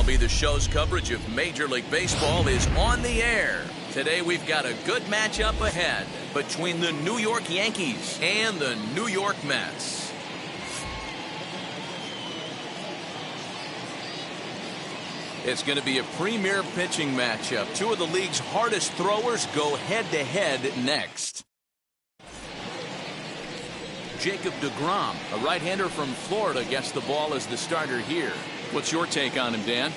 MLB The Show's coverage of Major League Baseball is on the air. Today we've got a good matchup ahead between the New York Yankees and the New York Mets. It's going to be a premier pitching matchup. Two of the league's hardest throwers go head-to-head next. Jacob deGrom, a right-hander from Florida, gets the ball as the starter here. What's your take on him, Dan?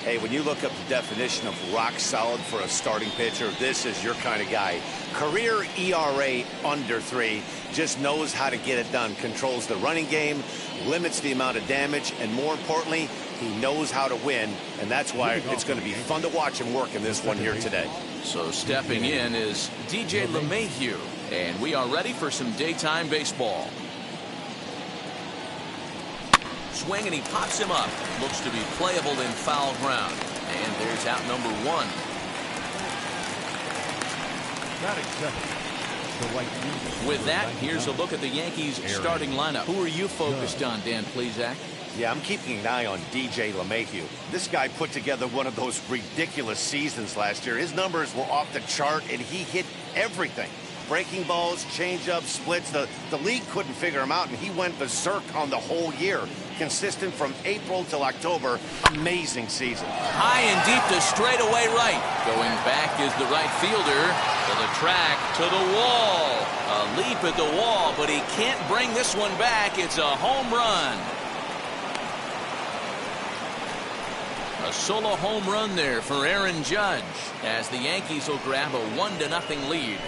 Hey, when you look up the definition of rock solid for a starting pitcher, this is your kind of guy. Career ERA under 3, just knows how to get it done, controls the running game, limits the amount of damage, and more importantly, he knows how to win, and that's why it's going to be fun to watch him work in this one here today. So stepping in is DJ LeMahieu, and we are ready for some daytime baseball. Swing, and he pops him up. Looks to be playable in foul ground. And there's out number 1. With that, here's a look at the Yankees starting lineup. Who are you focused on, Dan Plesac? Yeah, I'm keeping an eye on DJ LeMahieu. This guy put together one of those ridiculous seasons last year. His numbers were off the chart, and he hit everything. Breaking balls, changeups, splits. The league couldn't figure him out, and he went berserk on the whole year. Consistent from April till October. Amazing season. High and deep to straightaway right. Going back is the right fielder. To the track, to the wall. A leap at the wall, but he can't bring this one back. It's a home run. A solo home run there for Aaron Judge, as the Yankees will grab a 1-0 lead.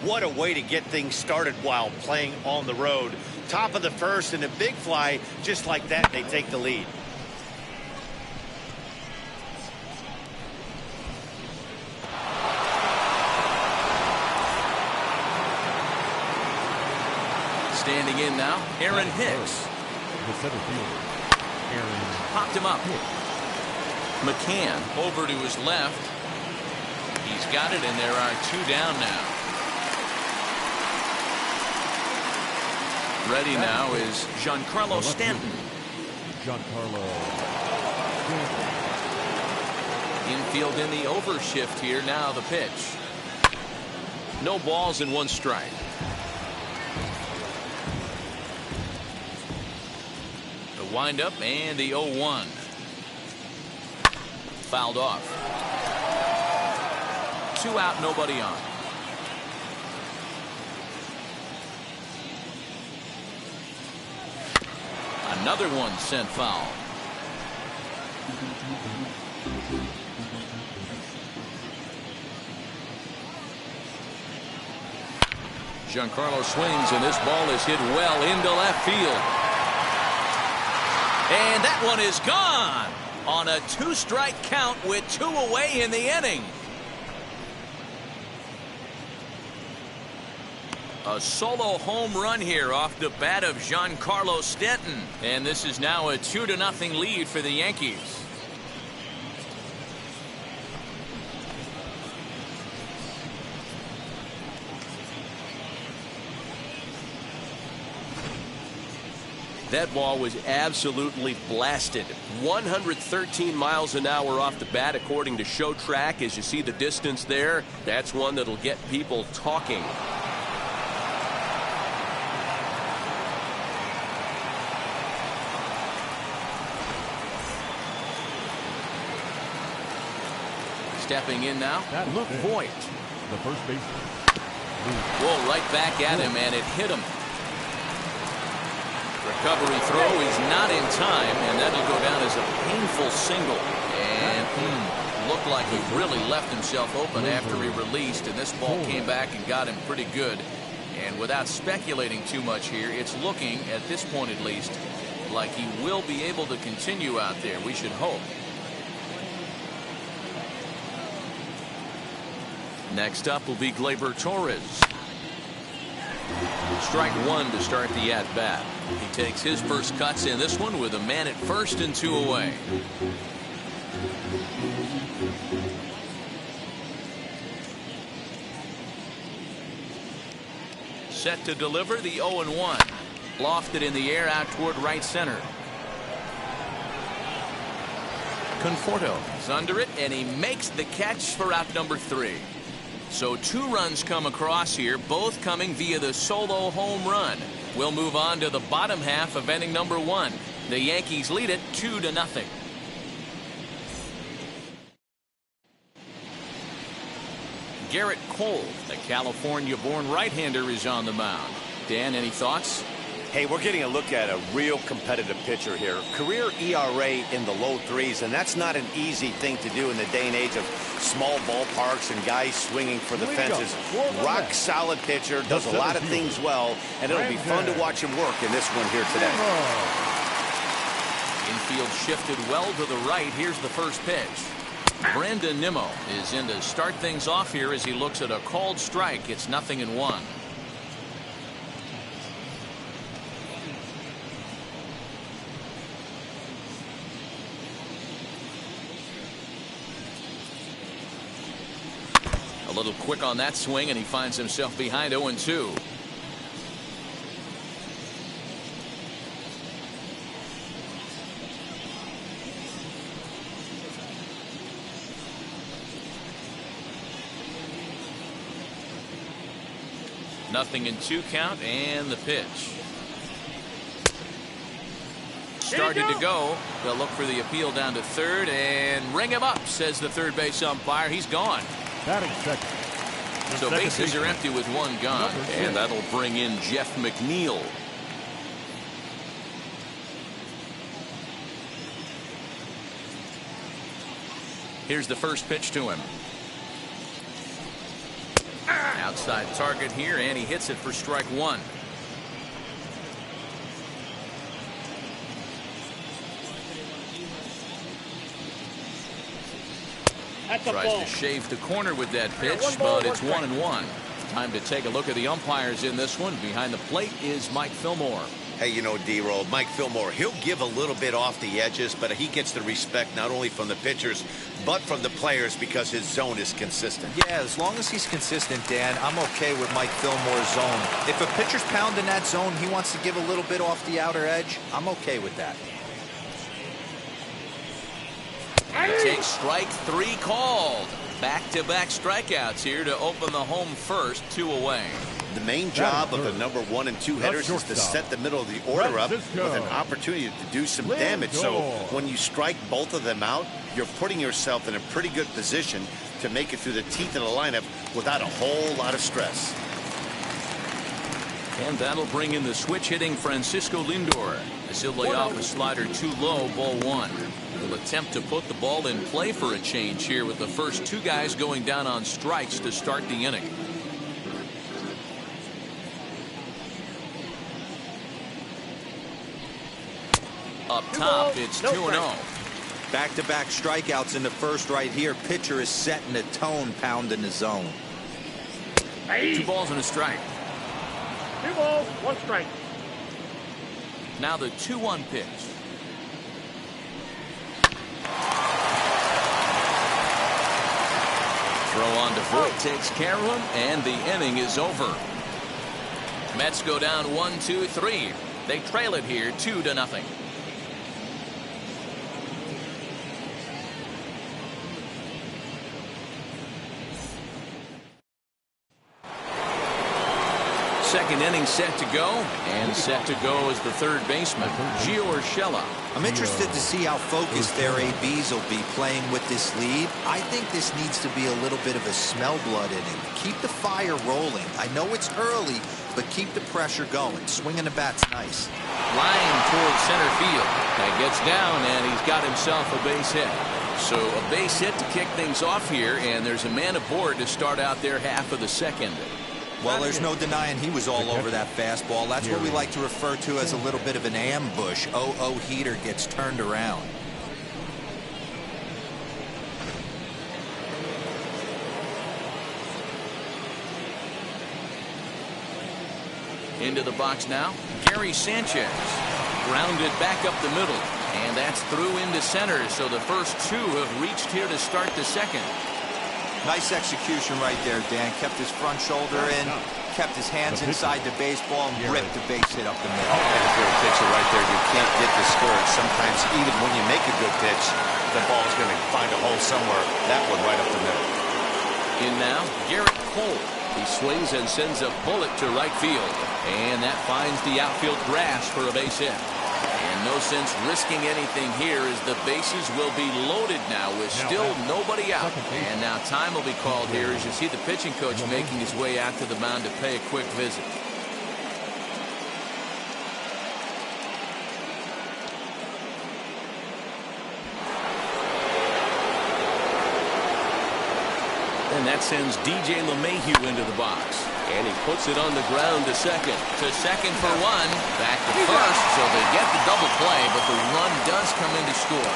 What a way to get things started while playing on the road. Top of the first and a big fly. Just like that, they take the lead. Standing in now, Aaron Hicks. The center fielder, Aaron. Popped him up. McCann over to his left. He's got it, and there are 2 down now. Ready now is Giancarlo Stanton. Giancarlo Stanton. Infield in the overshift here. Now the pitch. No balls and 1 strike. The windup and the 0-1. Fouled off. 2 out, nobody on. Another one sent foul. Giancarlo swings, and this ball is hit well into left field. And that one is gone on a 2-strike count with 2 away in the inning. A solo home run here off the bat of Giancarlo Stanton. And this is now a 2-0 lead for the Yankees. That ball was absolutely blasted. 113 miles an hour off the bat, according to Show Track. As you see the distance there, that's one that'll get people talking. Stepping in now, Luke Voigt. The first baseman. Whoa, right back at him, and it hit him. Recovery throw is not in time, and that'll go down as a painful single. And looked like he really left himself open after he released, and this ball came back and got him pretty good. And without speculating too much here, it's looking, at this point at least, like he will be able to continue out there. We should hope. Next up will be Gleyber Torres. Strike 1 to start the at-bat. He takes his first cuts in this one with a man at first and 2 away. set to deliver the 0-1. Lofted in the air out toward right center. Conforto is under it, and he makes the catch for out number 3. So 2 runs come across here, both coming via the solo home run. We'll move on to the bottom half of inning number 1. The Yankees lead it 2-0. Garrett Cole, the California-born right-hander, is on the mound. Dan, any thoughts? Hey, we're getting a look at a real competitive pitcher here. Career ERA in the low 3s, and that's not an easy thing to do in the day and age of small ballparks and guys swinging for the fences. Rock solid pitcher, does a lot of things well, and it'll be fun to watch him work in this one here today. Infield shifted well to the right. Here's the first pitch. Brandon Nimmo is in to start things off here as he looks at a called strike. It's 0-1. A little quick on that swing, and he finds himself behind 0-2. Nothing in 2 count, and the pitch. Started to go. They'll look for the appeal down to third and ring him up, says the third base umpire. He's gone. Batting second. So bases are empty with 1 gone, and that'll bring in Jeff McNeil. Here's the first pitch to him. Outside target here, and he hits it for strike 1. Tries to shave the corner with that pitch, but it's 1-1. Time to take a look at the umpires in this one. Behind the plate is Mike Fillmore. Hey, you know, D-Roll, Mike Fillmore, he'll give a little bit off the edges, but he gets the respect not only from the pitchers, but from the players because his zone is consistent. Yeah, as long as he's consistent, Dan, I'm okay with Mike Fillmore's zone. If a pitcher's pounding that zone, he wants to give a little bit off the outer edge, I'm okay with that. He takes strike 3 called. Back-to-back strikeouts here to open the home first, 2 away. The main job of the number 1 and 2 hitters is to set the middle of the order up with an opportunity to do some damage. So when you strike both of them out, you're putting yourself in a pretty good position to make it through the teeth of the lineup without a whole lot of stress. And that'll bring in the switch hitting Francisco Lindor as he'll lay off a slider too low, ball 1. He'll attempt to put the ball in play for a change here with the first 2 guys going down on strikes to start the inning. Up top, it's 2-0. Back-to-back strikeouts in the first right here. Pitcher is setting the tone, pounding the zone. 2 balls and a strike. 2 balls, 1 strike. Now the 2-1 pitch. Throw on to Voit, takes care of him, and the inning is over. Mets go down 1-2-3. They trail it here 2-0. Second inning set to go, and set to go is the third baseman, Gio Urshela. I'm interested to see how focused their ABs will be playing with this lead. I think this needs to be a little bit of a smell blood inning. Keep the fire rolling. I know it's early, but keep the pressure going. Swinging the bat's nice. Line towards center field. That gets down, and he's got himself a base hit. So a base hit to kick things off here, and there's a man aboard to start out their half of the second. Well, there's no denying he was all over that fastball. That's what we like to refer to as a little bit of an ambush. 0-0 heater gets turned around. Into the box now, Gary Sanchez. Grounded back up the middle, and that's through into center. So the first 2 have reached here to start the second. Nice execution right there, Dan. Kept his front shoulder in, kept his hands inside the baseball, and ripped the base hit up the middle. And if you're a pitcher right there, you can't get discouraged. Sometimes even when you make a good pitch, the ball's going to find a hole somewhere. That one right up the middle. In now, Garrett Cole. He swings and sends a bullet to right field. And that finds the outfield grass for a base hit. And no sense risking anything here as the bases will be loaded now with still nobody out. And now time will be called here as you see the pitching coach making his way out to the mound to pay a quick visit. And that sends DJ LeMahieu into the box. And he puts it on the ground to second. To second for one. Back to first. So they get the double play, but the run does come in to score.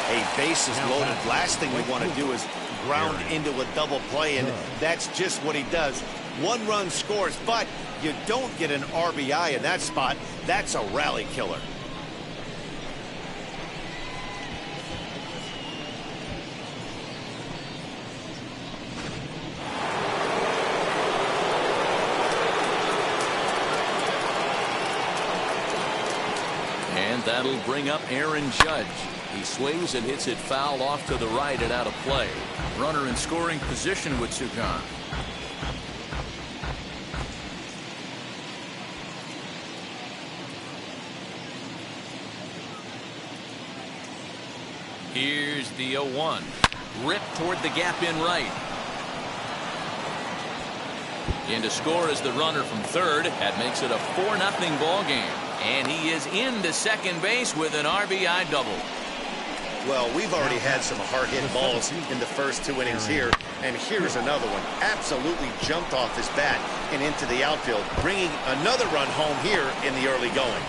A base is loaded. Last thing we want to do is ground into a double play, and that's just what he does. One run scores, but you don't get an RBI in that spot. That's a rally killer. That'll bring up Aaron Judge. He swings and hits it foul off to the right and out of play. Runner in scoring position with Sugan. Here's the 0-1. Ripped toward the gap in right. In to score is the runner from third. That makes it a 4-0 ball game. And he is into second base with an RBI double. Well, we've already had some hard-hit balls in the first 2 innings here, and here's another one. Absolutely jumped off his bat and into the outfield, bringing another run home here in the early going.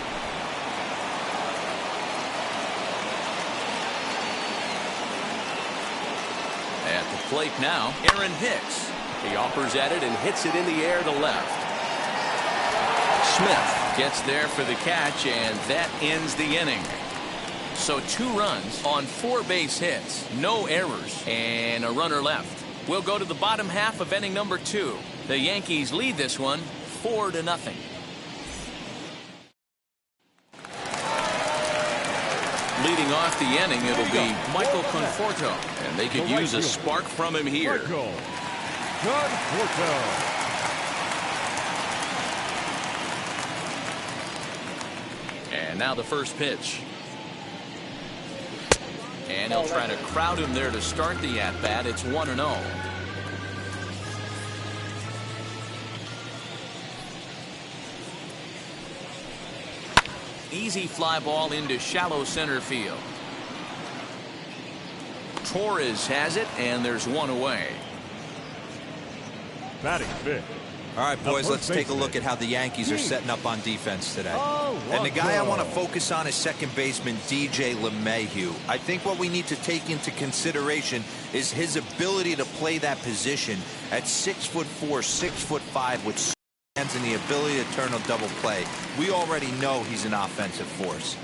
At the plate now, Aaron Hicks. He offers at it and hits it in the air to left. Smith gets there for the catch, and that ends the inning. So 2 runs on 4 base hits, no errors, and a runner left. We'll go to the bottom half of inning number 2. The Yankees lead this one 4-0. Leading off the inning, it'll be Michael Conforto, and they could use a spark from him here. And now the first pitch. And he'll try to crowd him there to start the at-bat. It's 1-0. Easy fly ball into shallow center field. Torres has it, and there's one away. Batting fifth. All right, boys, let's take a look at how the Yankees are setting up on defense today. And the guy I want to focus on is second baseman DJ LeMahieu. I think what we need to take into consideration is his ability to play that position at 6'4", 6'5", with hands and the ability to turn a double play. We already know he's an offensive force.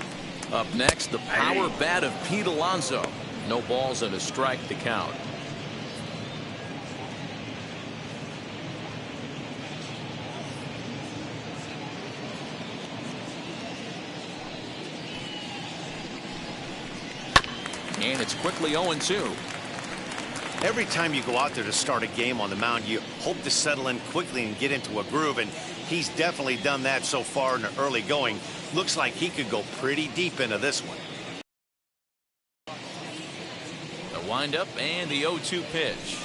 Up next, the power bat of Pete Alonso. No balls and a strike to count. And it's quickly 0-2. Every time you go out there to start a game on the mound, you hope to settle in quickly and get into a groove, and he's definitely done that so far in the early going. Looks like he could go pretty deep into this one. The windup and the 0-2 pitch.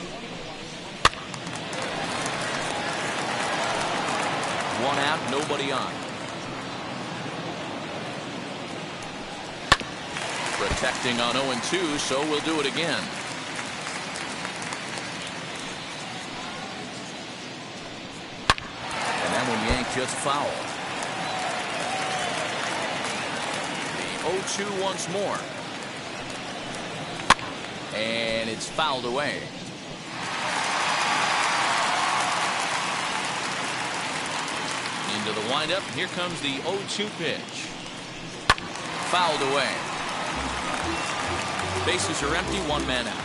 One out, nobody on. Protecting on 0-2, so we'll do it again. And that one yanked just foul. The 0-2 once more. And it's fouled away. Into the windup. Here comes the 0-2 pitch. Fouled away. Bases are empty, one man out.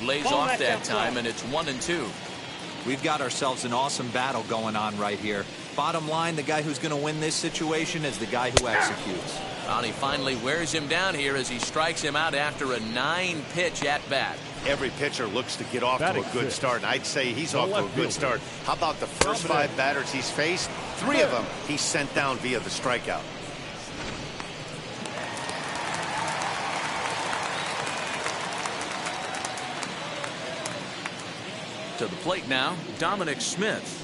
Lays off that time, and it's 1-2. We've got ourselves an awesome battle going on right here. Bottom line, the guy who's going to win this situation is the guy who executes. Well, he finally wears him down here as he strikes him out after a 9-pitch at bat. Every pitcher looks to get off to a good start, and I'd say he's off to a good start. How about the first 5 batters he's faced? 3 of them he's sent down via the strikeout. To the plate now, Dominic Smith.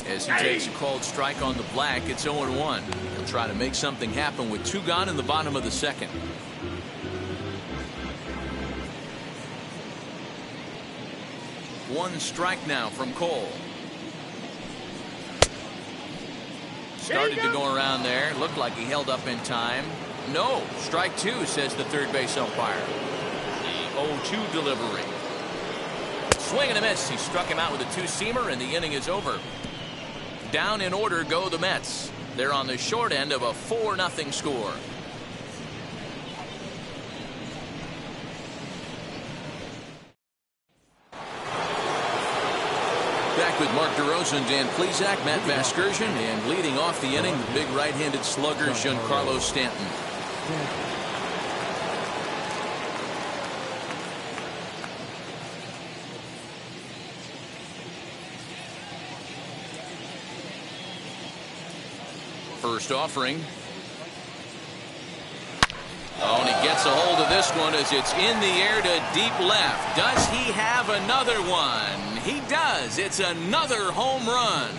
As he takes a called strike on the black, it's 0-1. He'll try to make something happen with 2 gone in the bottom of the second. One strike now from Cole. Started to go around there. Looked like he held up in time. No, strike 2, says the third base umpire. The 0-2 delivery. Swing and a miss. He struck him out with a 2-seamer, and the inning is over. Down in order go the Mets. They're on the short end of a 4-0 score. Back with Mark DeRosa and Dan Plesac, Matt Vasgersian, and leading off the inning, the big right-handed slugger, Giancarlo Stanton. First offering. Oh, and he gets a hold of this one as it's in the air to deep left. Does he have another one? He does. It's another home run.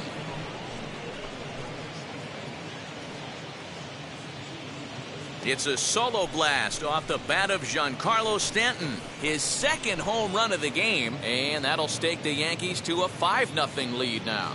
It's a solo blast off the bat of Giancarlo Stanton. His second home run of the game, and that'll stake the Yankees to a 5-0 lead now.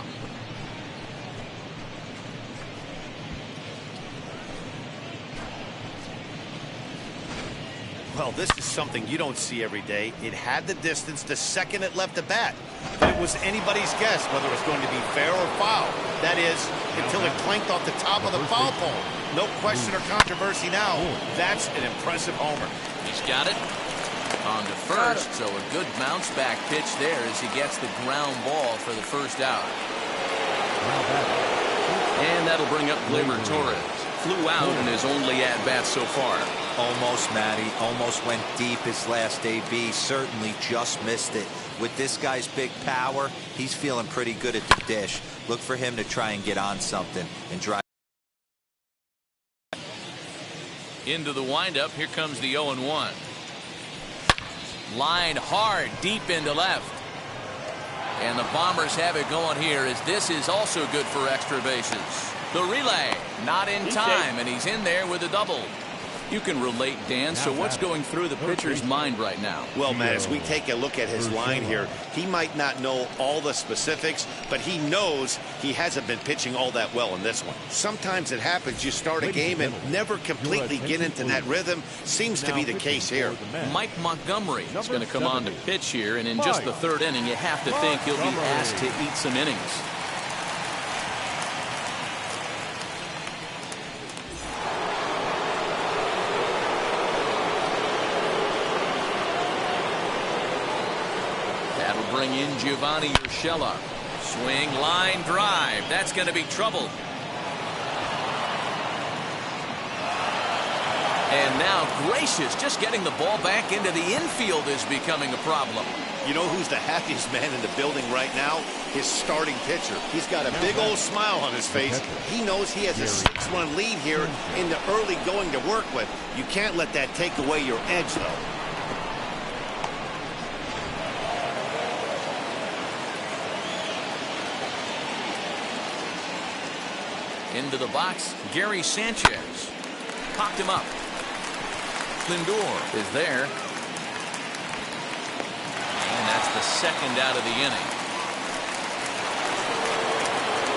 Well, this is something you don't see every day. It had the distance the second it left the bat. But it was anybody's guess whether it was going to be fair or foul. That is, until it clanked off the top of the foul pole. No question or controversy now. That's an impressive homer. He's got it on to first, so a good bounce back pitch there as he gets the ground ball for the first out. And that'll bring up Gleyber Torres. Flew out in his only at-bat so far. Almost, Matty. Almost went deep his last AB. Certainly just missed it. With this guy's big power, he's feeling pretty good at the dish. Look for him to try and get on something and drive. Into the windup. Here comes the 0-1. Line hard deep into left. And the Bombers have it going here as this is also good for extra bases. The relay not in time, and he's in there with a double. You can relate, Dan. So what's going through the pitcher's mind right now? Well, Matt, as we take a look at his line here, he might not know all the specifics, but he knows he hasn't been pitching all that well in this one. Sometimes it happens. You start a game and never completely get into that rhythm. Seems to be the case here. Mike Montgomery is going to come on to pitch here, and in just the third inning, you have to think he'll be asked to eat some innings. Bring in Giovanni Urshela. Swing, line, drive. That's going to be trouble. And now Gracious just getting the ball back into the infield is becoming a problem. You know who's the happiest man in the building right now? His starting pitcher. He's got a big old smile on his face. He knows he has a 6-run lead here in the early going to work with. You can't let that take away your edge, though. Into the box, Gary Sanchez. Popped him up. Lindor is there. And that's the second out of the inning.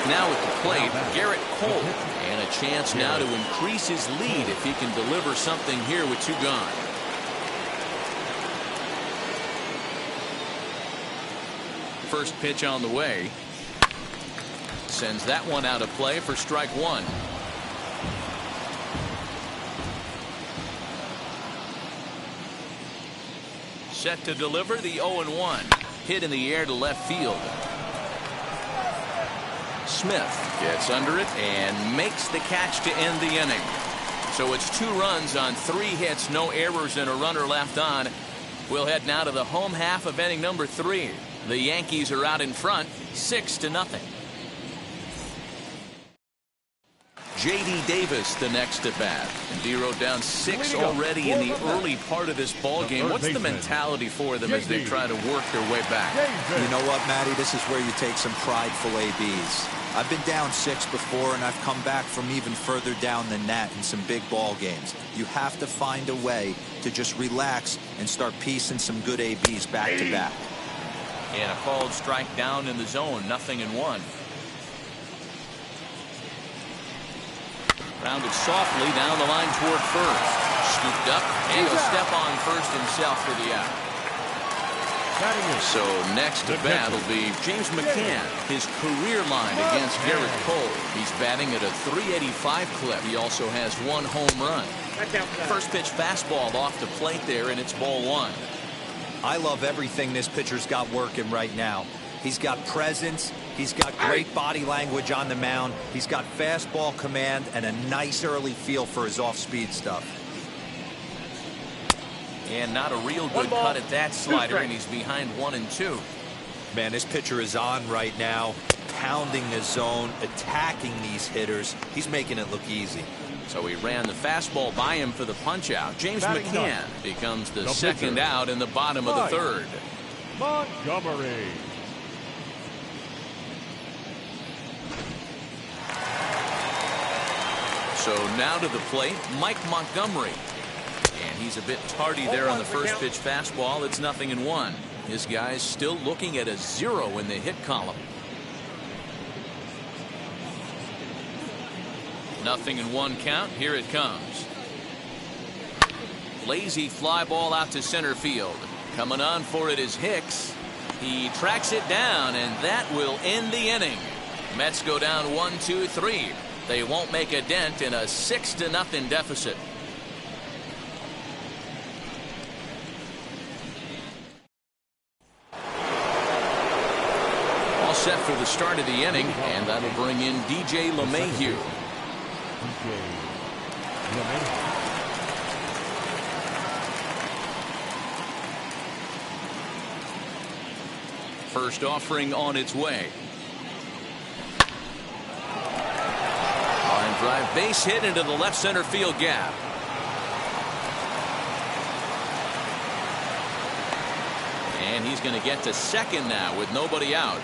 Now at the plate, Garrett Cole. And a chance now to increase his lead if he can deliver something here with 2 gone. First pitch on the way. Sends that one out of play for strike 1. Set to deliver the 0-1. Hit in the air to left field. Smith gets under it and makes the catch to end the inning. So it's 2 runs on 3 hits, no errors, and a runner left on. We'll head now to the home half of inning number 3. The Yankees are out in front, 6-0. J.D. Davis the next at bat. And D-Row down 6 already in the early part of this ball game. What's the mentality for them as they try to work their way back? You know what, Matty? This is where you take some prideful ABs. I've been down 6 before, and I've come back from even further down than that in some big ball games. You have to find a way to just relax and start piecing some good ABs back to back. And a called strike down in the zone, 0-1. Rounded softly down the line toward first. Scooped up, and he'll step on first himself for the out. So next to bat will be James McCann. His career line against Garrett Cole. He's batting at a .385 clip. He also has 1 home run. First pitch fastball off the plate there, and it's ball 1. I love everything this pitcher's got working right now. He's got presence. He's got great body language on the mound. He's got fastball command and a nice early feel for his off-speed stuff. And not a real good cut at that slider, and he's behind 1-2. Man, this pitcher is on right now, pounding the zone, attacking these hitters. He's making it look easy. So he ran the fastball by him for the punch-out. James McCann becomes the second out in the bottom of the 3rd. Montgomery. So now to the plate, Mike Montgomery. And he's a bit tardy there on the first pitch fastball. It's 0-1. This guy's still looking at a 0 in the hit column. 0-1 count. Here it comes. Lazy fly ball out to center field. Coming on for it is Hicks. He tracks it down, and that will end the inning. Mets go down 1-2-3. They won't make a dent in a 6-0 deficit. All set for the start of the inning, and that'll bring in DJ LeMahieu. First offering on its way. Line drive base hit into the left center field gap. And he's going to get to second now with nobody out.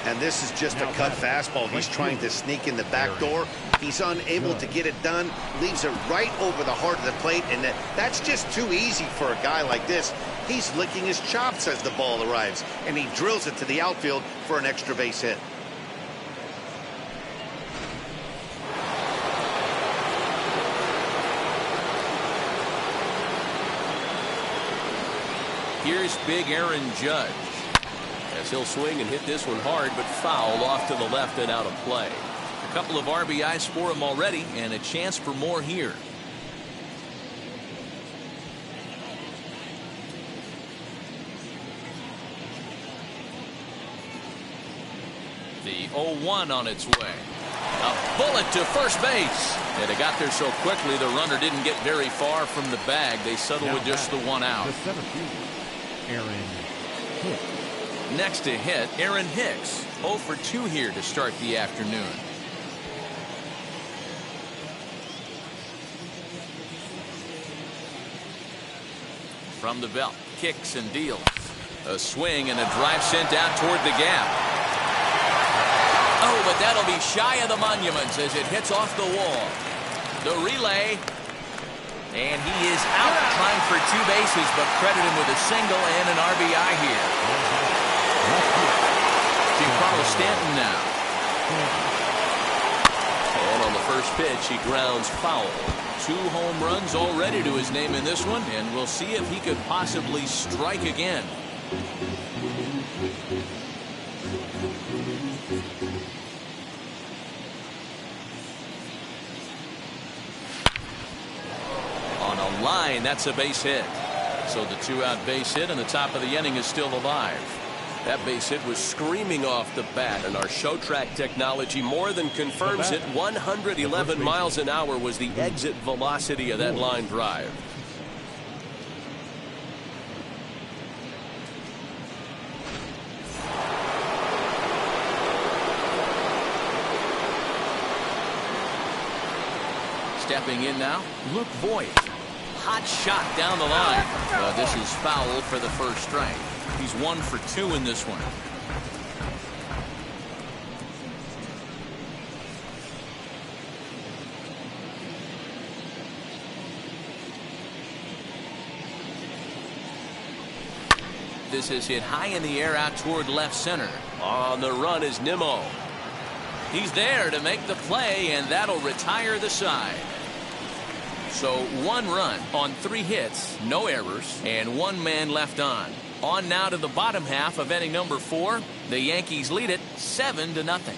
And this is just a cut fastball. He's trying to sneak in the back door. He's unable to get it done. Leaves it right over the heart of the plate. And that's just too easy for a guy like this. He's licking his chops as the ball arrives. And he drills it to the outfield for an extra base hit. Here's big Aaron Judge. As he'll swing and hit this one hard, but foul off to the left and out of play. A couple of RBIs for him already, and a chance for more here. The 0-1 on its way. A bullet to first base. And it got there so quickly the runner didn't get very far from the bag. They settled with just the 1 out. The center fielder, Aaron Hicks. Next to hit, Aaron Hicks. 0 for 2 here to start the afternoon. From the belt, kicks and deals. A swing and a drive sent out toward the gap. Oh, but that'll be shy of the monuments as it hits off the wall. The relay. And he is out trying for 2 bases, but credit him with a single and an RBI here. Giancarlo Stanton now. And on the first pitch, he grounds foul. 2 home runs already to his name in this one, and we'll see if he could possibly strike again. line. That's a base hit. So the 2-out base hit, and the top of the inning is still alive. That base hit was screaming off the bat, and our show track technology more than confirms it. 111 miles an hour was the exit velocity of that line drive. Stepping in now, Luke Voigt. Hot shot down the line. This is foul for the first strike. He's 1 for 2 in this one. This is hit high in the air out toward left center. On the run is Nimmo. He's there to make the play, and that'll retire the side. So 1 run on 3 hits, no errors, and 1 man left on. On now to the bottom half of inning number 4. The Yankees lead it 7-0.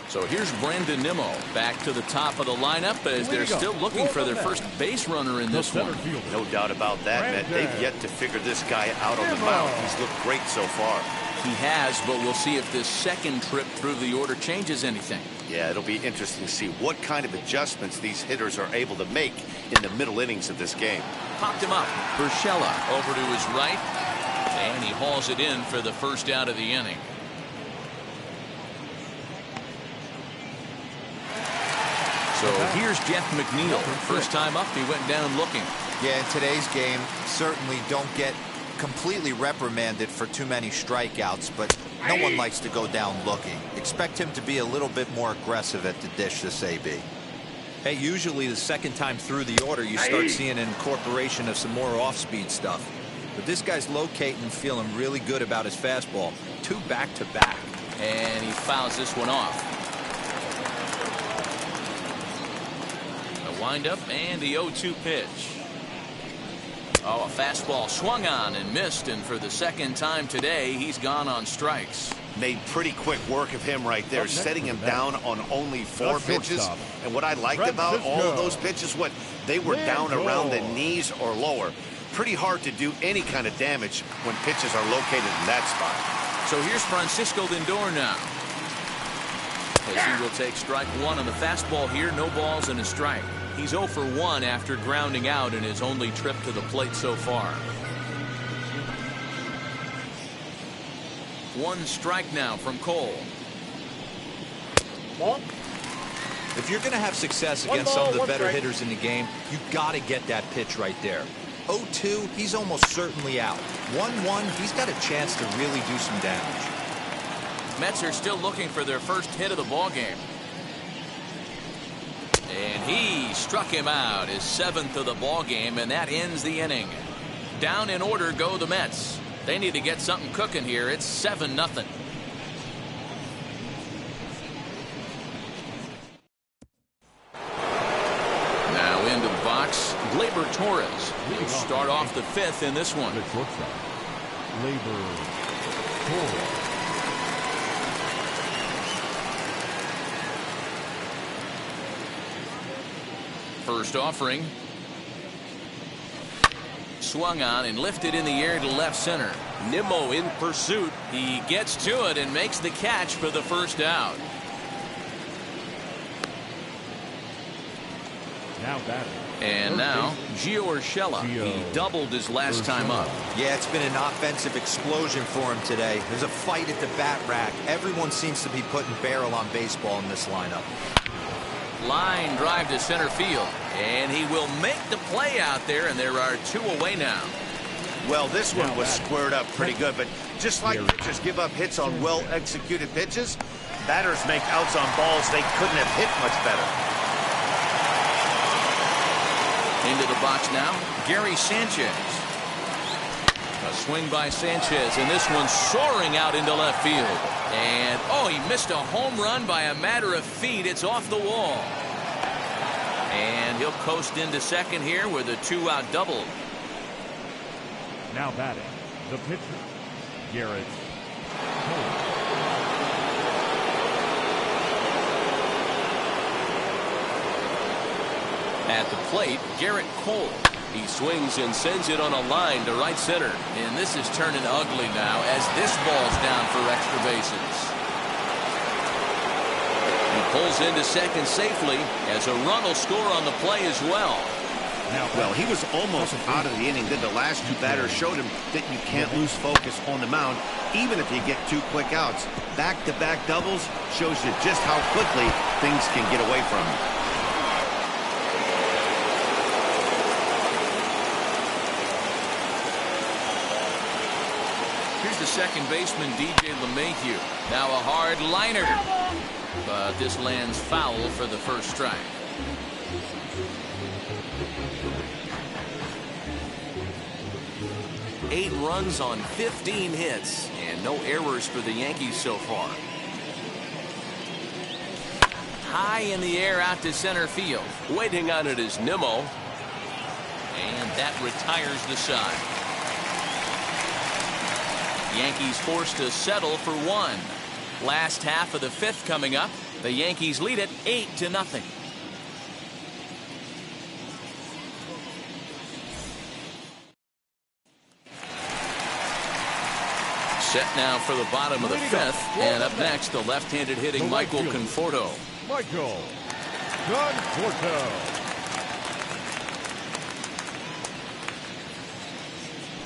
So here's Brandon Nimmo back to the top of the lineup as they're still looking for their first base runner in this one. No doubt about that, Matt. They've yet to figure this guy out on the mound. He's looked great so far. He has, but we'll see if this second trip through the order changes anything. Yeah, it'll be interesting to see what kind of adjustments these hitters are able to make in the middle innings of this game. Popped him up. Urshela over to his right, and he hauls it in for the first out of the inning. So here's Jeff McNeil. First time up, he went down looking. Yeah, in today's game, certainly don't get completely reprimanded for too many strikeouts, but no one likes to go down looking. Expect him to be a little bit more aggressive at the dish this AB. Hey, usually the second time through the order you start seeing an incorporation of some more off-speed stuff. But this guy's locating and feeling really good about his fastball. 2 back-to-back. And he fouls this one off. The windup and the 0-2 pitch. Oh, a fastball swung on and missed, and for the second time today, he's gone on strikes. Made pretty quick work of him right there, setting him down on only 4 pitches. And what I liked about all of those pitches, they were down around the knees or lower. Pretty hard to do any kind of damage when pitches are located in that spot. So here's Francisco Lindor now. As he will take strike 1 on the fastball here, no balls and a strike. He's 0 for 1 after grounding out in his only trip to the plate so far. 1 strike now from Cole. Ball. If you're going to have success against some of the better hitters in the game, you got to get that pitch right there. 0-2, he's almost certainly out. 1-1, he's got a chance to really do some damage. Mets are still looking for their first hit of the ball game. And he struck him out, his 7th of the ball game, and that ends the inning. Down in order go the Mets. They need to get something cooking here. It's 7-0. Now into the box, Gleyber Torres will start off the 5th in this one. Gleyber Torres. First offering. Swung on and lifted in the air to left center. Nimmo in pursuit. He gets to it and makes the catch for the first out. Now batting. And now Gio Urshela. He doubled his last time up. Yeah, it's been an offensive explosion for him today. There's a fight at the bat rack. Everyone seems to be putting barrel on baseball in this lineup. Line drive to center field, and he will make the play out there, and there are 2 away now. Well, this one was squared up pretty good, but just like pitchers give up hits on well-executed pitches, batters make outs on balls they couldn't have hit much better. Into the box now, Gary Sanchez. A swing by Sanchez, and this one soaring out into left field. And, oh, he missed a home run by a matter of feet. It's off the wall. And he'll coast into second here with a 2-out double. Now batting, the pitcher, Garrett Cole. At the plate, Garrett Cole. He swings and sends it on a line to right center. And this is turning ugly now as this ball's down for extra bases. He pulls into second safely as a run will score on the play as well. Well, he was almost out of the inning. Then the last two batters showed him that you can't lose focus on the mound, even if you get 2 quick outs. Back-to-back doubles shows you just how quickly things can get away from him. Here's the second baseman, DJ LeMahieu. Now a hard liner. But this lands foul for the first strike. Eight runs on 15 hits and no errors for the Yankees so far. High in the air out to center field. Waiting on it is Nimmo. And that retires the side. Yankees forced to settle for 1. Last half of the 5th coming up. The Yankees lead it 8-0. Set now for the bottom of the 5th. And up next, the left-handed hitting Michael Conforto. Michael Conforto.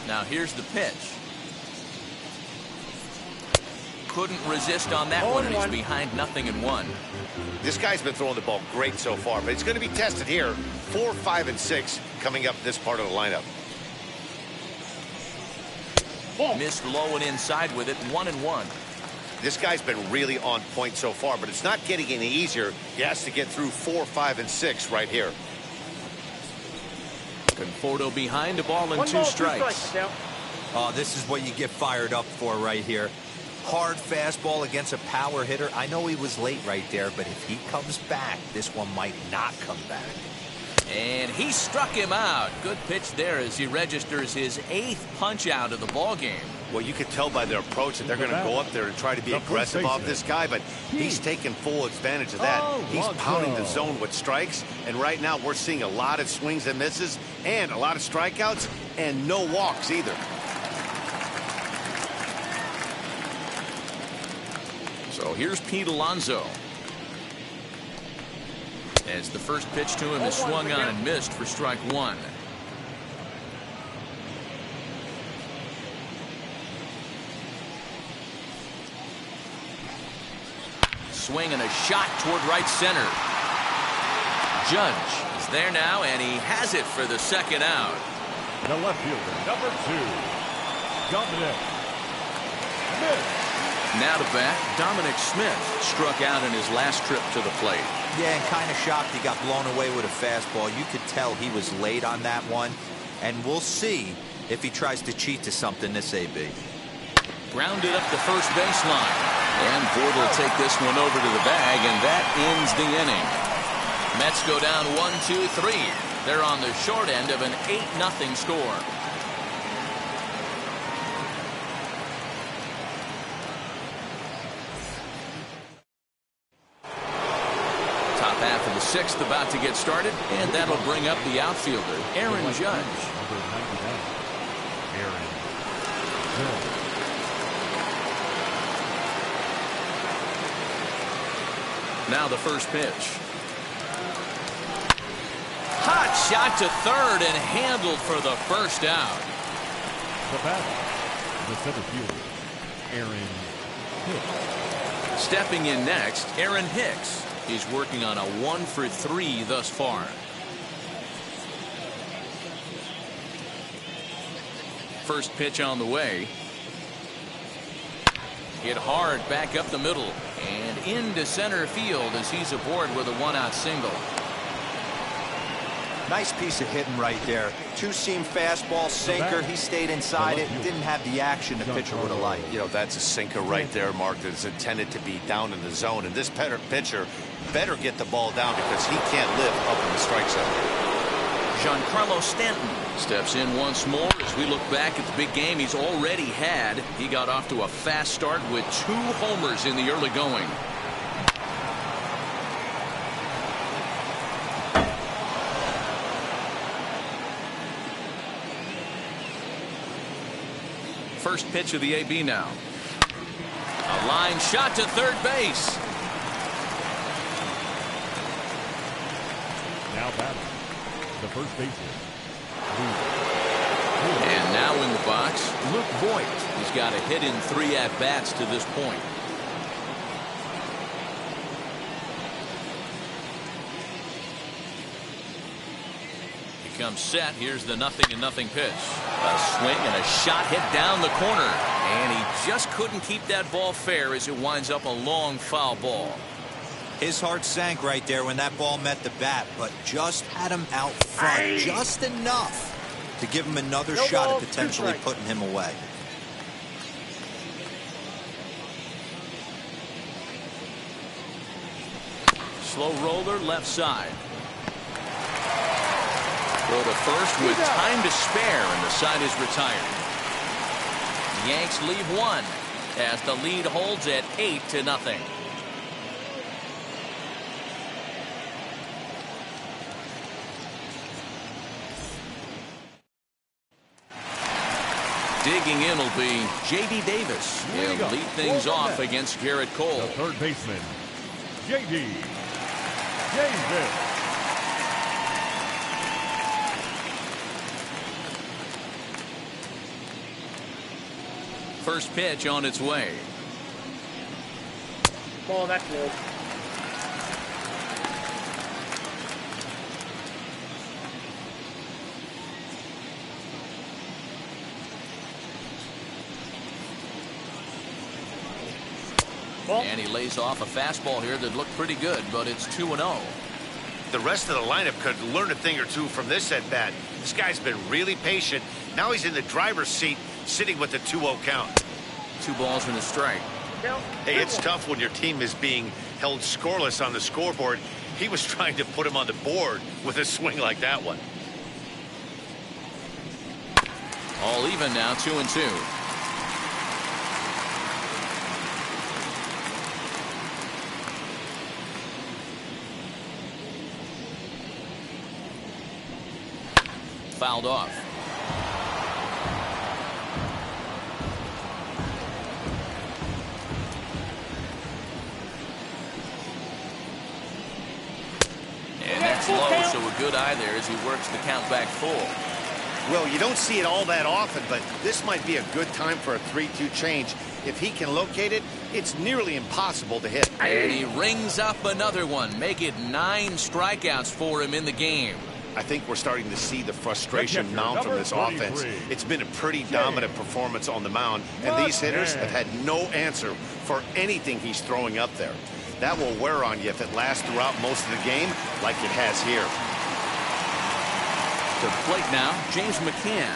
Now here's the pitch. Couldn't resist on that one, and he's behind 0-1. This guy's been throwing the ball great so far, but it's going to be tested here. 4, 5, and 6 coming up this part of the lineup. Missed low and inside with it, 1-1. This guy's been really on point so far, but it's not getting any easier. He has to get through 4, 5, and 6 right here. Conforto behind a ball and 2 strikes. Oh, this is what you get fired up for right here. Hard fastball against a power hitter. I know he was late right there, but if he comes back, this one might not come back. And he struck him out. Good pitch there as he registers his 8th punch out of the ball game. Well, you could tell by their approach that they're going to go up there and try to be aggressive off this guy, but he's taking full advantage of that. He's pounding the zone with strikes, and right now we're seeing a lot of swings and misses and a lot of strikeouts and no walks either. So here's Pete Alonso. As the first pitch to him is swung on and missed for strike 1. Swing and a shot toward right center. Judge is there now, and he has it for the 2nd out. The left fielder, number 2, Dominic Smith. Now to bat, Dominic Smith struck out in his last trip to the plate. Yeah, and kind of shocked he got blown away with a fastball. You could tell he was late on that one, and we'll see if he tries to cheat to something this AB. Grounded up the first baseline. And Ford will take this one over to the bag, and that ends the inning. Mets go down 1-2-3. They're on the short end of an 8-0 score. Top half of the 6th about to get started, and that'll bring up the outfielder, Aaron Judge. Number 99, Aaron Judge. Now the first pitch. Hot shot to third and handled for the first out. The batter, the center fielder, Aaron Hicks. Stepping in next, Aaron Hicks. He's working on a 1-for-3 thus far. First pitch on the way. Hit hard back up the middle and into center field as he's aboard with a 1-out single. Nice piece of hitting right there. Two-seam fastball, sinker. He stayed inside it. Didn't have the action the pitcher would have liked. You know, that's a sinker right there, Mark, that's intended to be down in the zone. And this pitcher better get the ball down because he can't live up in the strike zone. Giancarlo Stanton steps in once more as we look back at the big game he's already had. He got off to a fast start with 2 homers in the early going. first pitch of the AB now. A line shot to third base. Now batting, the first baseman. And now in the box, Luke Voigt. He's got a hit in 3 at-bats to this point. He comes set. Here's the 0-0 pitch. A swing and a shot hit down the corner. And he just couldn't keep that ball fair as it winds up a long foul ball. His heart sank right there when that ball met the bat, but just had him out front just enough to give him another shot at potentially putting him away. Slow roller left side. Throw to first with time to spare, and the side is retired. Yanks lead 1 as the lead holds at 8-0. Digging in will be J.D. Davis. He'll lead things off against Garrett Cole. The third baseman, J.D. Davis. First pitch on its way. Ball, that's low. And he lays off a fastball here that looked pretty good, but it's 2-0. The rest of the lineup could learn a thing or two from this at bat. This guy's been really patient. Now he's in the driver's seat, sitting with the 2-0 count. 2 balls and a strike. Hey, it's tough when your team is being held scoreless on the scoreboard. He was trying to put him on the board with a swing like that one. All even now, 2-2. Fouled off. And that's low, so a good eye there as he works the count back full. Well, you don't see it all that often, but this might be a good time for a 3-2 change. If he can locate it, it's nearly impossible to hit. And he rings up another one. Make it 9 strikeouts for him in the game. I think we're starting to see the frustration mount from this offense. It's been a pretty dominant performance on the mound, and these hitters have had no answer for anything he's throwing up there. That will wear on you if it lasts throughout most of the game like it has here. To the plate now, James McCann.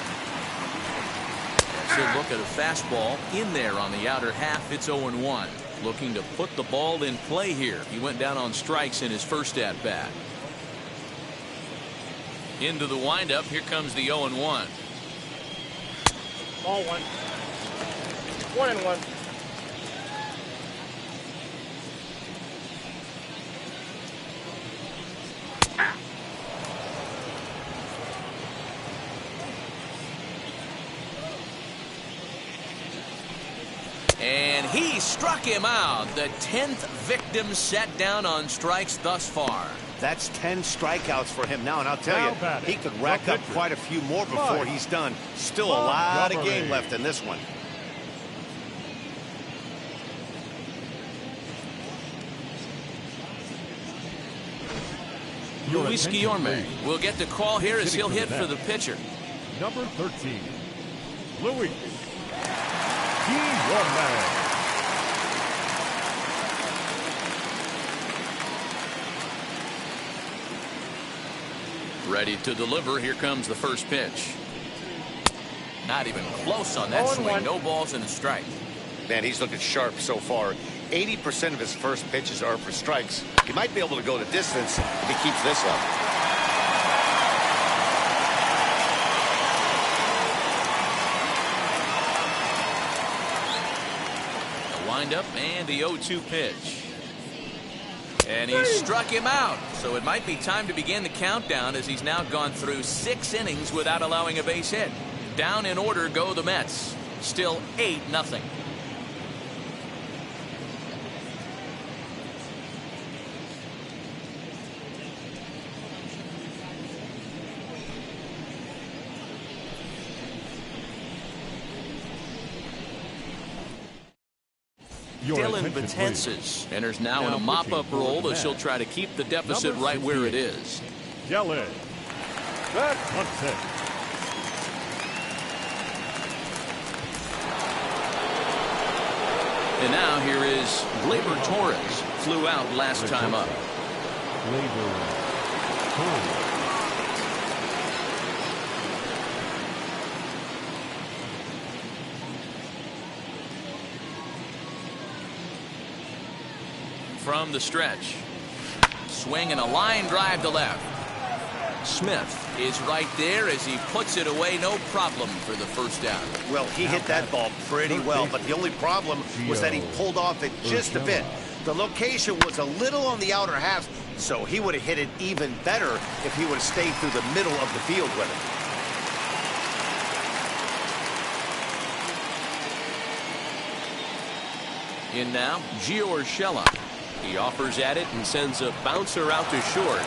That's a look at a fastball in there on the outer half. It's 0-1. Looking to put the ball in play here. He went down on strikes in his first at-bat. Into the windup. Here comes the 0-1. Ball 1. 1-1. And he struck him out. The 10th victim set down on strikes thus far. That's 10 strikeouts for him now, and I'll tell you, he could rack up quite a few more before he's done. Still a lot of game left in this one. Luis Guillorme will get the call here as he'll hit for the pitcher. Number 13, Luis Guillorme. Ready to deliver. Here comes the first pitch. Not even close on that swing. No balls and a strike. Man, he's looking sharp so far. 80% of his first pitches are for strikes. He might be able to go the distance if he keeps this up. The windup and the 0-2 pitch. And he struck him out. So it might be time to begin the countdown as he's now gone through 6 innings without allowing a base hit. Down in order go the Mets. Still 8-0. Dylan Betances enters now in a mop-up role as he'll try to keep the deficit right where it is. Yelich. And now here is Gleyber Torres. Flew out last time up. From the stretch. Swing and a line drive to left. Smith is right there as he puts it away, no problem for the first down. Well, he hit that ball pretty well, but the only problem was that he pulled off it just a bit. The location was a little on the outer half, so he would have hit it even better if he would have stayed through the middle of the field with it. In now, Gio Urshela. He offers at it and sends a bouncer out to short.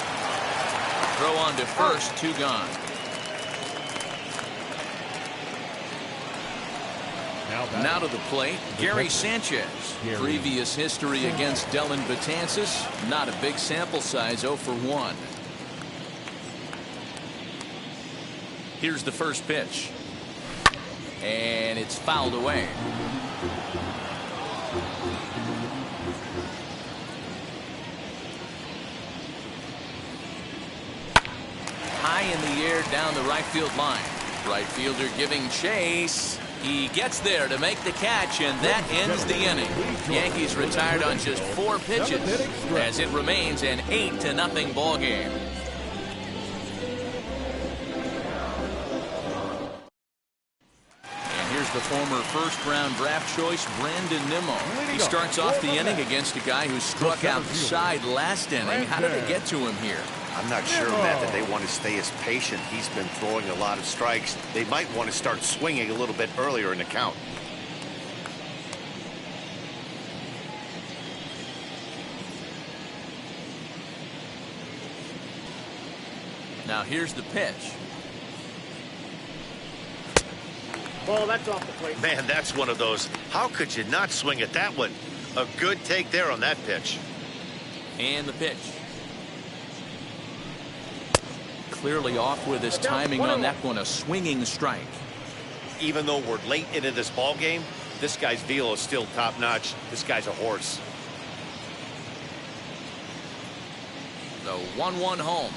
Throw on to first, 2 gone. Now to the plate, Gary Sanchez. Previous history against Dylan Betances. Not a big sample size, 0 for 1. Here's the first pitch. And it's fouled away. High in the air down the right field line. Right fielder giving chase. He gets there to make the catch, and that ends the inning. Yankees retired on just 4 pitches as it remains an 8-0 ball game. And here's the former first-round draft choice, Brandon Nimmo. He starts off the inning against a guy who struck outside last inning. How did it get to him here? I'm not sure, Matt, that they want to stay as patient. He's been throwing a lot of strikes. They might want to start swinging a little bit earlier in the count. Now here's the pitch. Ball, that's off the plate. Man, that's one of those. How could you not swing at that one? A good take there on that pitch. And the pitch. Clearly off with his timing on that one, a swinging strike. Even though we're late into this ball game, this guy's velo is still top notch. This guy's a horse. The 1-1 home.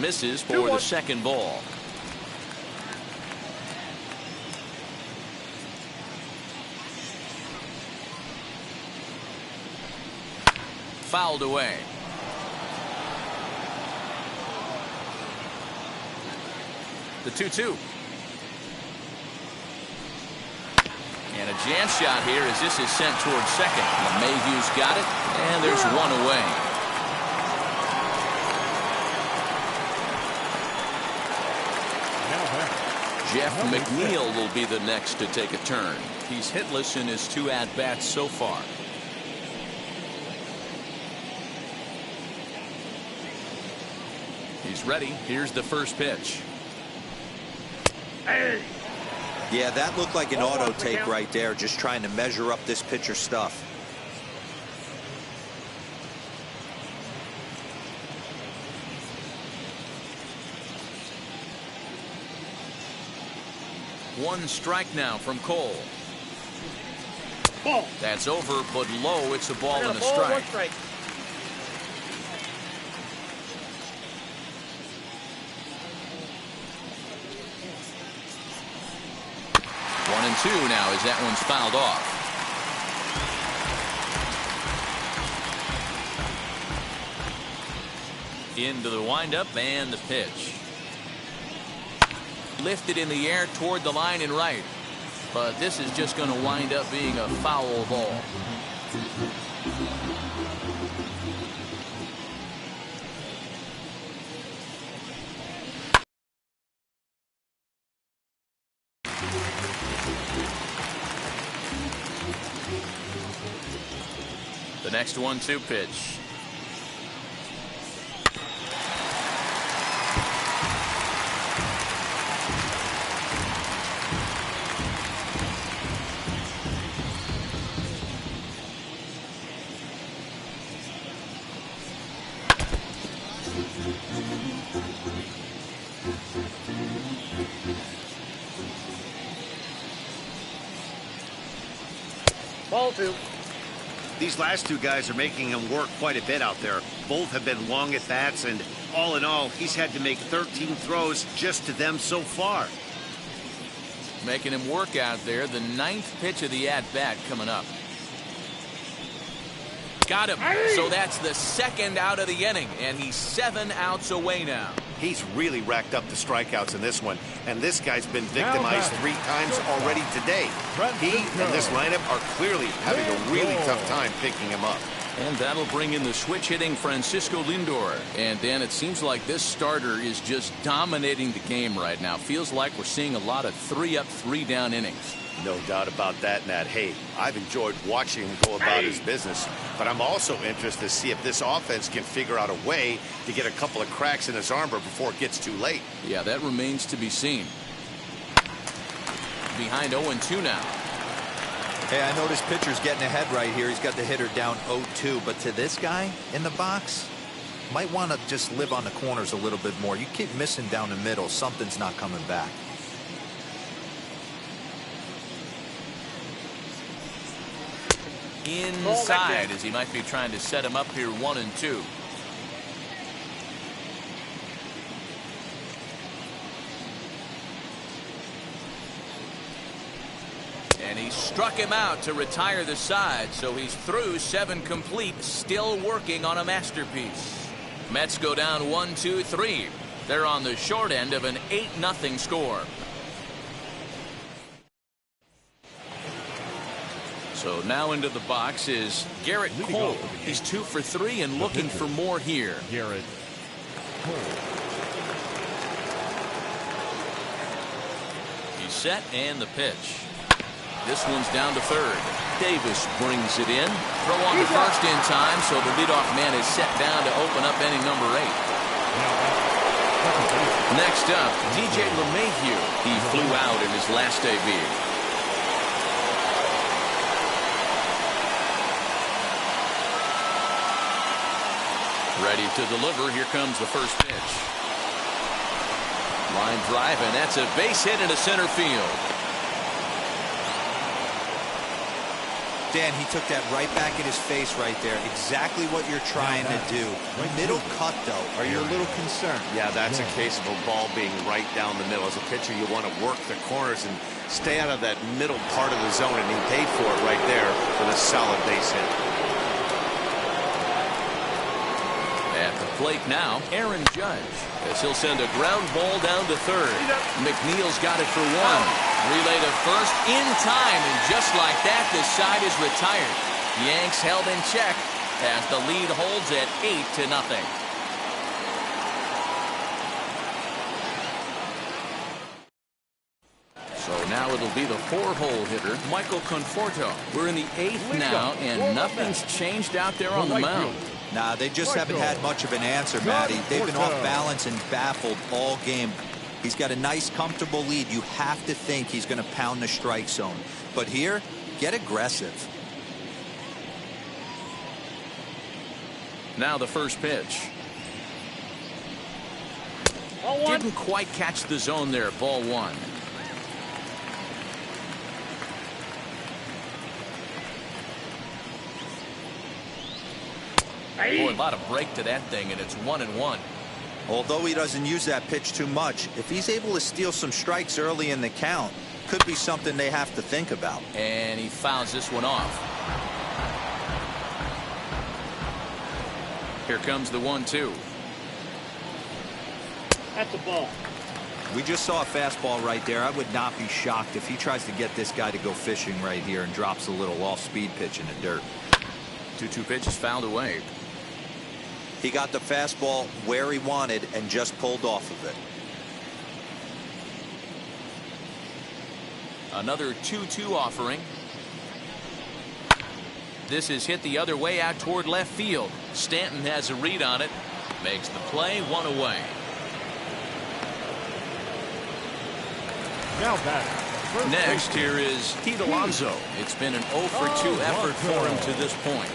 Misses for the second ball. Fouled away. The 2-2. And a chance shot here as this is sent towards second. LeMahieu's got it, and there's one away. Jeff McNeil will be the next to take a turn. He's hitless in his 2 at-bats so far. He's ready. Here's the first pitch. Yeah, that looked like an auto take right there, just trying to measure up this pitcher stuff. One strike now from Cole. Ball. That's over, but low. It's a ball and a strike. 1-2 now as that one's fouled off. Into the windup and the pitch. Lifted in the air toward the line and right. But this is just going to wind up being a foul ball. next 1-2 pitch. Ball 2. These last two guys are making him work quite a bit out there. Both have been long at bats, and all in all, he's had to make 13 throws just to them so far. Making him work out there. The 9th pitch of the at-bat coming up. Got him. So that's the 2nd out of the inning, and he's 7 outs away now. He's really racked up the strikeouts in this one, and this guy's been victimized 3 times already today. He and this lineup are clearly having a really tough time picking him up. And that'll bring in the switch hitting Francisco Lindor. And Dan, it seems like this starter is just dominating the game right now. Feels like we're seeing a lot of 3-up, 3-down innings. No doubt about that, Nat. Hey, I've enjoyed watching him go about his business, but I'm also interested to see if this offense can figure out a way to get a couple of cracks in his armor before it gets too late. Yeah, that remains to be seen. Behind 0-2 now. Hey, I noticed pitcher's getting ahead right here. He's got the hitter down 0-2, but to this guy in the box, might want to just live on the corners a little bit more. You keep missing down the middle, something's not coming back. Inside, as he might be trying to set him up here 1-2. And he struck him out to retire the side, so he's through 7 complete, still working on a masterpiece. Mets go down 1-2-3. They're on the short end of an 8-0 score. So now into the box is Garrett Cole. He's 2 for 3 and looking for more here. Garrett Cole. He's set and the pitch. This one's down to third. Davis brings it in. Throw on the first in time, so the leadoff man is set down to open up inning number 8. Next up, DJ LeMahieu. He flew out in his last debut. Ready to deliver. Here comes the first pitch. Line drive, and that's a base hit into center field. Dan, he took that right back in his face right there. Exactly what you're trying to do. Middle cut, though. Are you a little concerned? Yeah, that's a case of a ball being right down the middle. As a pitcher, you want to work the corners and stay out of that middle part of the zone, and he paid for it right there with a solid base hit. At the plate now, Aaron Judge, as he'll send a ground ball down to third. McNeil's got it for 1. Relay to first in time, and just like that, the side is retired. Yanks held in check as the lead holds at 8-0. So now it'll be the 4-hole hitter, Michael Conforto. We're in the 8th now, and nothing's changed out there on the mound. Nah, they just haven't had much of an answer, Matty. They've been off balance and baffled all game. He's got a nice, comfortable lead. You have to think he's going to pound the strike zone. But here, get aggressive. Now the first pitch. Didn't quite catch the zone there. Ball 1. Boy, a lot of break to that thing, and it's 1-1. Although he doesn't use that pitch too much, if he's able to steal some strikes early in the count, could be something they have to think about. And he fouls this one off. Here comes the 1-2. That's a ball. We just saw a fastball right there. I would not be shocked if he tries to get this guy to go fishing right here and drops a little off-speed pitch in the dirt. 2-2 pitch is fouled away. He got the fastball where he wanted and just pulled off of it. Another 2-2 offering. this is hit the other way out toward left field. Stanton has a read on it. Makes the play, 1 away. Now back. Next, here is Pete Alonso. It's been an 0 for 2 effort for him to this point.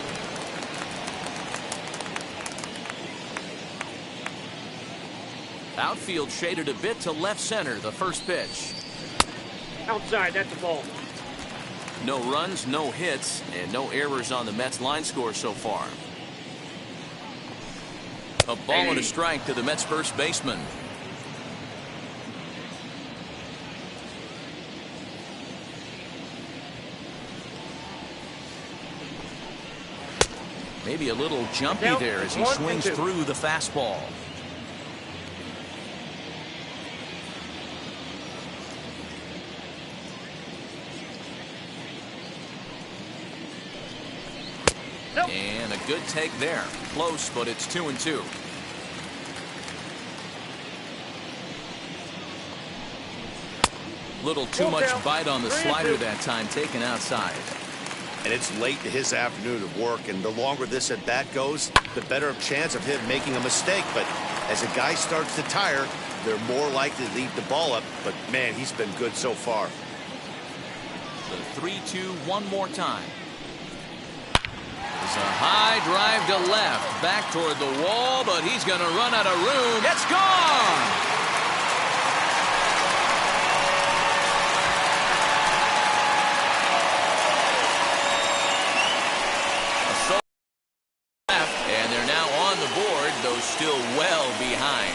Outfield shaded a bit to left center. The first pitch. Outside, that's a ball. No runs, no hits, and no errors on the Mets line score so far. A ball and a strike to the Mets first baseman. Maybe a little jumpy there as he swings through the fastball. And a good take there. Close, but it's 2-2. Little too much bite on the slider that time, taken outside. And it's late in his afternoon of work, and the longer this at bat goes, the better chance of him making a mistake. But as a guy starts to tire, they're more likely to leave the ball up. But man, he's been good so far. The 3-2 one more time. It's a high drive to left, back toward the wall, but he's going to run out of room. It's gone! And they're now on the board, though still well behind.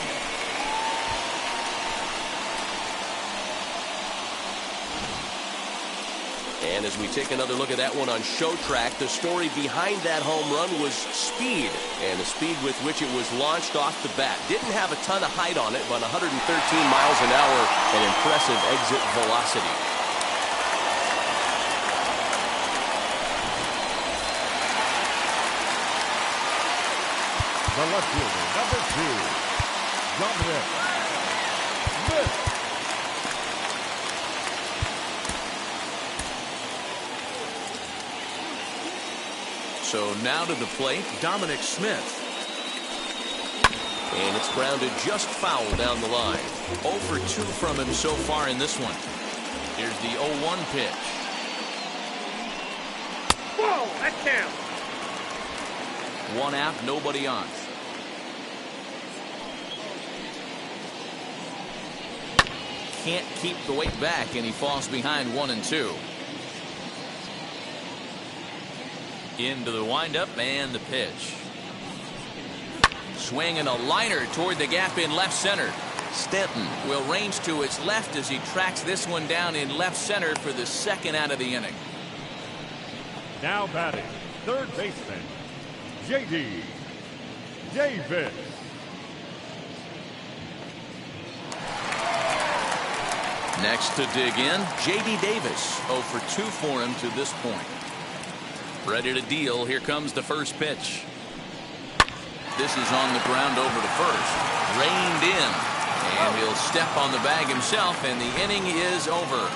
And as we take another look at that one on Show Track, the story behind that home run was speed, and the speed with which it was launched off the bat. Didn't have a ton of height on it, but 113 miles an hour, an impressive exit velocity. The left fielder, number 2, Dominic Smith. So now to the plate, Dominic Smith. And it's grounded just foul down the line. 0 for 2 from him so far in this one. Here's the 0-1 pitch. Whoa, that counts. 1 out, nobody on. Can't keep the weight back, and he falls behind 1-2. Into the windup and the pitch. Swing and a liner toward the gap in left center. Stanton will range to its left as he tracks this one down in left center for the second out of the inning. Now batting, third baseman, J.D. Davis. Next to dig in, J.D. Davis. 0 for 2 for him to this point. Ready to deal. Here comes the first pitch. This is on the ground over to first. Reined in. And he'll step on the bag himself, and the inning is over.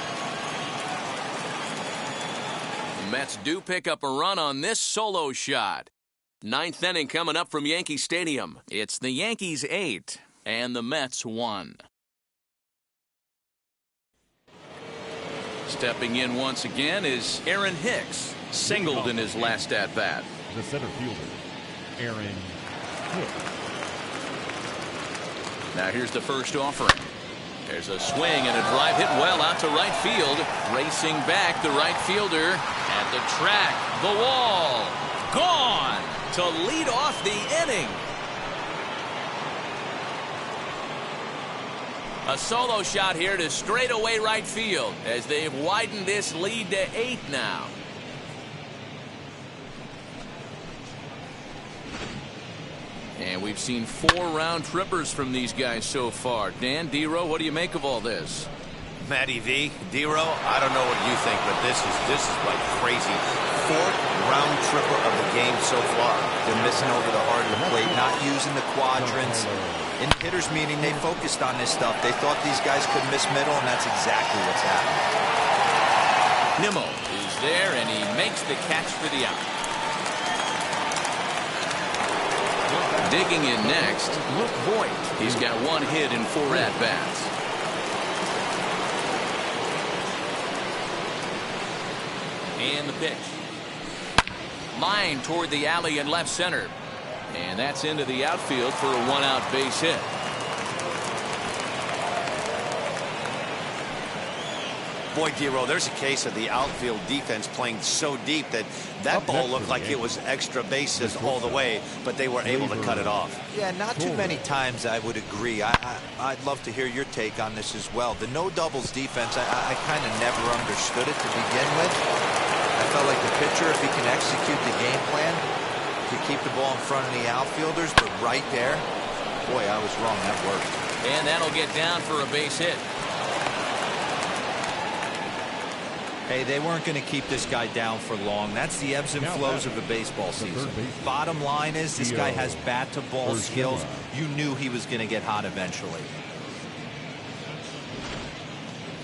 The Mets do pick up a run on this solo shot. 9th inning coming up from Yankee Stadium. It's the Yankees 8 and the Mets 1. Stepping in once again is Aaron Hicks. Singled in his last at-bat. The center fielder, Aaron Hicks. Now here's the first offering. There's a swing and a drive hit well out to right field. Racing back, the right fielder at the track. The wall. Gone to lead off the inning. A solo shot here to straightaway right field as they've widened this lead to 8 now. And we've seen 4 round trippers from these guys so far. Dan, D-Row, what do you make of all this? Matty V, D-Row, I don't know what you think, but this is like crazy. 4th round tripper of the game so far. They're missing over the heart of the plate, not using the quadrants. In hitters meeting, they focused on this stuff. They thought these guys could miss middle, and that's exactly what's happening. Nimmo is there, and he makes the catch for the out. Digging in next, Luke Voigt. He's got 1 hit in 4 at-bats. And the pitch. Line toward the alley in left center. And that's into the outfield for a 1-out base hit. Boy, Giro, there's a case of the outfield defense playing so deep that ball looked like it was extra bases all the way, but they were able to cut it off. Yeah, not too many times I would agree. I'd love to hear your take on this as well. The no doubles defense, I kind of never understood it to begin with. I felt like the pitcher, if he can execute the game plan, could keep the ball in front of the outfielders, but right there, boy, I was wrong. That worked. And that'll get down for a base hit. Hey, they weren't going to keep this guy down for long. That's the ebbs and flows of a baseball season. Bottom line is this guy has bat-to-ball skills. You knew he was going to get hot eventually.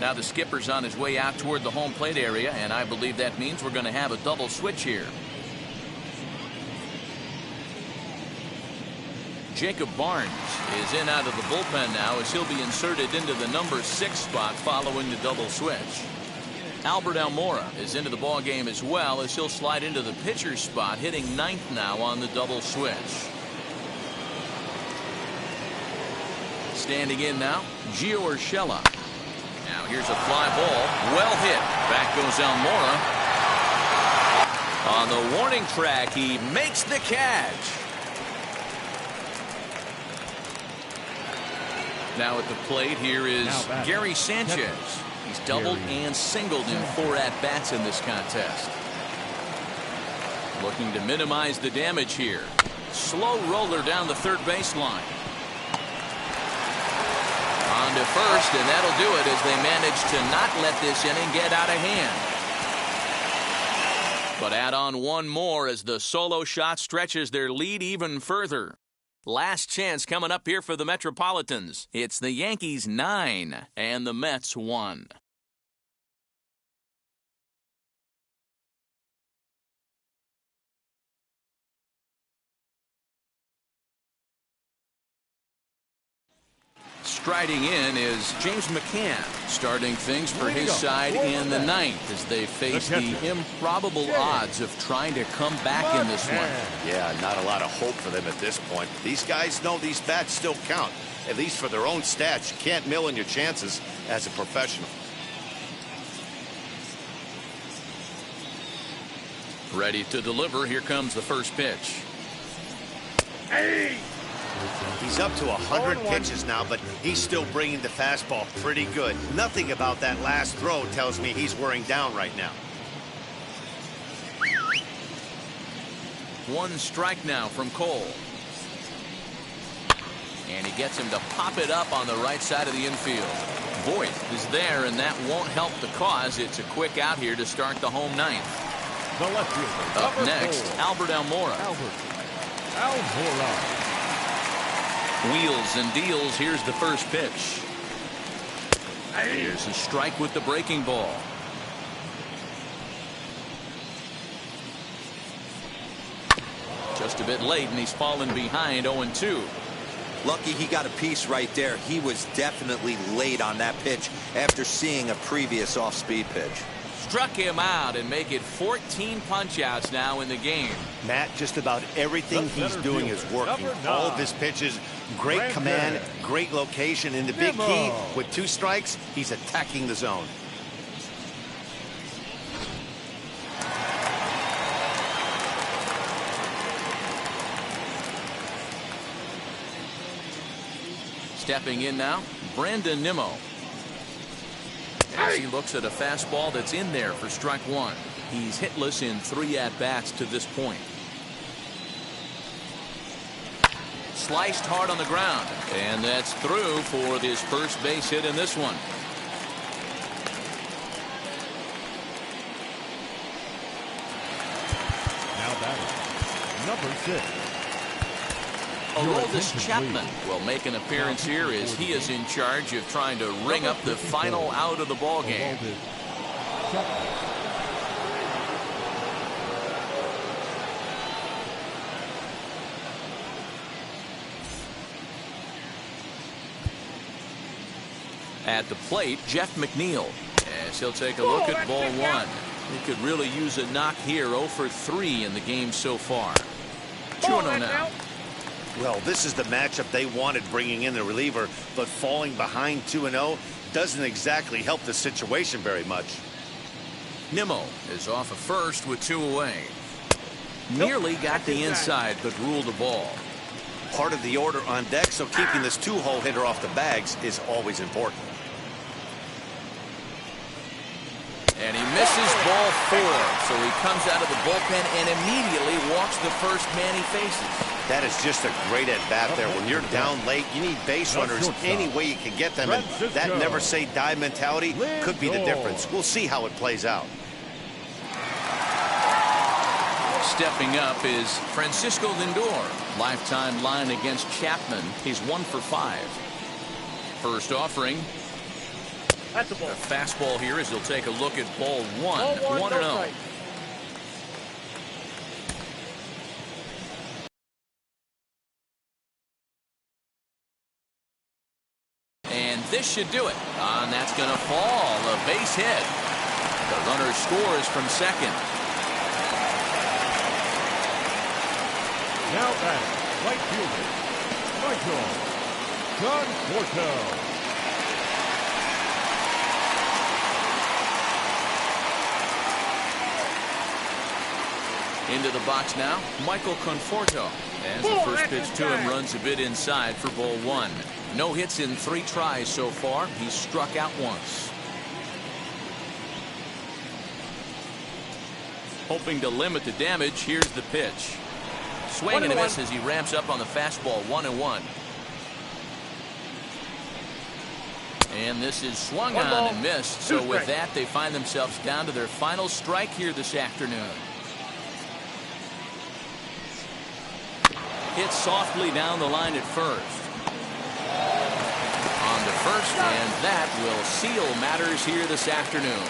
Now the skipper's on his way out toward the home plate area, and I believe that means we're going to have a double switch here. Jacob Barnes is in out of the bullpen now as he'll be inserted into the number 6 spot following the double switch. Albert Almora is into the ball game as well as he'll slide into the pitcher's spot, hitting 9th now on the double switch. Standing in now, Gio Urshela. Now here's a fly ball, well hit. Back goes Almora. On the warning track, he makes the catch. Now at the plate here is Gary Sanchez. He's doubled and singled in 4 at-bats in this contest. Looking to minimize the damage here. Slow roller down the third baseline. On to first, and that'll do it as they manage to not let this inning get out of hand. But add on one more as the solo shot stretches their lead even further. Last chance coming up here for the Metropolitans. It's the Yankees 9 and the Mets 1. Striding in is James McCann, starting things for his side in the 9th as they face the improbable odds of trying to come back in this one. Yeah, not a lot of hope for them at this point. These guys know these bats still count, at least for their own stats. You can't mill in your chances as a professional. Ready to deliver. Here comes the first pitch. Hey! He's up to 100 pitches now, but he's still bringing the fastball pretty good. Nothing about that last throw tells me he's wearing down right now. 1 strike now from Cole. And he gets him to pop it up on the right side of the infield. Voigt is there, and that won't help the cause. It's a quick out here to start the home 9th. The left fielder. Up next, Albert Almora. Almora. Wheels and deals. Here's the first pitch. Here's a strike with the breaking ball. Just a bit late, and he's fallen behind 0-2. Lucky he got a piece right there. He was definitely late on that pitch after seeing a previous off-speed pitch. Struck him out and make it 14 punch-outs now in the game. Matt, just about everything he's doing is working. All of his pitches, great command, great location. In the big key, with 2 strikes, he's attacking the zone. Stepping in now, Brandon Nimmo. As he looks at a fastball that's in there for strike 1. He's hitless in 3 at-bats to this point. Sliced hard on the ground, and that's through for his first base hit in this one. Now batting, number 6. Aroldis Chapman will make an appearance here as he is in charge of trying to ring up the final out of the ball game. At the plate, Jeff McNeil, as he'll take a look at ball one. He could really use a knock here. 0 for 3 in the game so far. 2-0 now. Well, this is the matchup they wanted, bringing in the reliever, but falling behind 2-0 doesn't exactly help the situation very much. Nimmo is off of first with 2 away. Nearly got the inside, but ruled the ball. Part of the order on deck, so keeping this 2-hole hitter off the bags is always important. And he misses ball 4, so he comes out of the bullpen and immediately walks the first man he faces. That is just a great at-bat there. When you're down late, you need base runners any way you can get them, and that never-say-die mentality could be the difference. We'll see how it plays out. Stepping up is Francisco Lindor. Lifetime line against Chapman. He's 1 for 5. First offering. That's a ball. A fastball here as he'll take a look at ball 1. 1-0. And this should do it. And that's going to fall. A base hit. The runner scores from second. Now batting, right fielder, Michael Conforto. Into the box now, Michael Conforto. As the first pitch to him runs a bit inside for ball 1. No hits in 3 tries so far. He's struck out once. Hoping to limit the damage, here's the pitch. Swing and a miss as he ramps up on the fastball. 1-1. And this is swung on and missed. So with that, they find themselves down to their final strike here this afternoon. Hit softly down the line at first. On to first, and that will seal matters here this afternoon.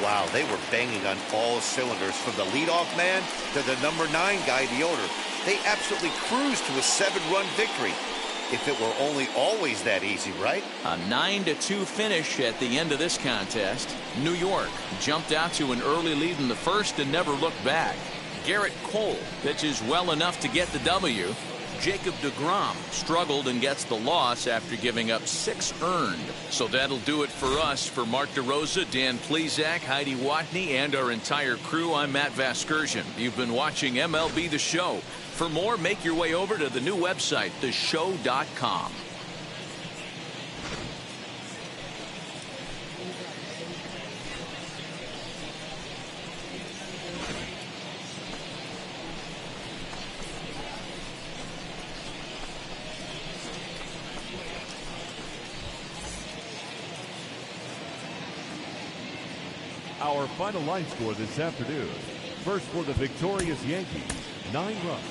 Wow, they were banging on all cylinders, from the leadoff man to the number 9 guy in the order. They absolutely cruised to a 7-run victory. If it were only always that easy, right? A 9-2 finish at the end of this contest. New York jumped out to an early lead in the first and never looked back. Garrett Cole pitches well enough to get the W. Jacob deGrom struggled and gets the loss after giving up 6 earned. So that'll do it for us. For Mark DeRosa, Dan Plesac, Heidi Watney, and our entire crew, I'm Matt Vasgersian. You've been watching MLB The Show. For more, make your way over to the new website, theshow.com. Our final line score this afternoon. First for the victorious Yankees, 9 runs.